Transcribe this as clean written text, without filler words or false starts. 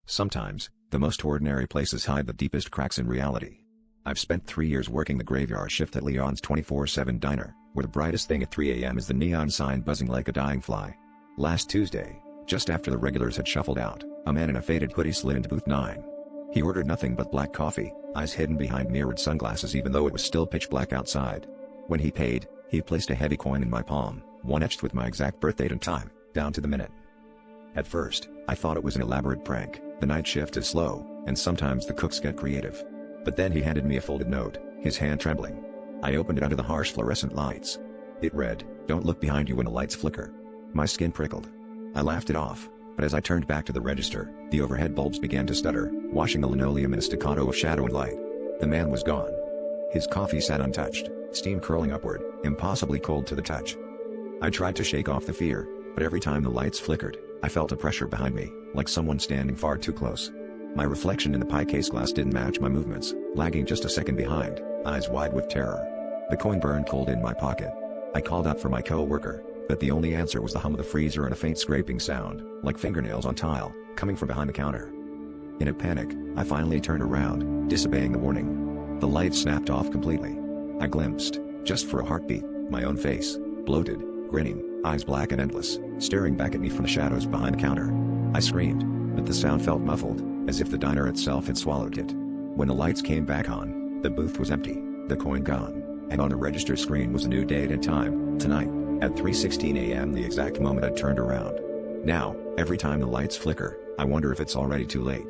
Sometimes, the most ordinary places hide the deepest cracks in reality. I've spent 3 years working the graveyard shift at Leon's 24/7 diner, where the brightest thing at 3 a.m. is the neon sign buzzing like a dying fly. Last Tuesday, just after the regulars had shuffled out, a man in a faded hoodie slid into booth 9. He ordered nothing but black coffee, eyes hidden behind mirrored sunglasses even though it was still pitch black outside. When he paid, he placed a heavy coin in my palm, one etched with my exact birth date and time, down to the minute. At first, I thought it was an elaborate prank. The night shift is slow, and sometimes the cooks get creative. But then he handed me a folded note, his hand trembling. I opened it under the harsh fluorescent lights. It read, "Don't look behind you when the lights flicker." My skin prickled. I laughed it off, but as I turned back to the register, the overhead bulbs began to stutter, washing the linoleum in a staccato of shadow and light. The man was gone. His coffee sat untouched, steam curling upward, impossibly cold to the touch. I tried to shake off the fear, but every time the lights flickered, I felt a pressure behind me, like someone standing far too close. My reflection in the pie case glass didn't match my movements, lagging just a second behind, eyes wide with terror. The coin burned cold in my pocket. I called out for my co-worker, but the only answer was the hum of the freezer and a faint scraping sound, like fingernails on tile, coming from behind the counter. In a panic, I finally turned around, disobeying the warning. The light snapped off completely. I glimpsed, just for a heartbeat, my own face, bloated, grinning, eyes black and endless, staring back at me from the shadows behind the counter. I screamed, but the sound felt muffled, as if the diner itself had swallowed it. When the lights came back on, the booth was empty, the coin gone, and on the register screen was a new date and time, tonight, at 3:16 a.m. the exact moment I'd turned around. Now, every time the lights flicker, I wonder if it's already too late.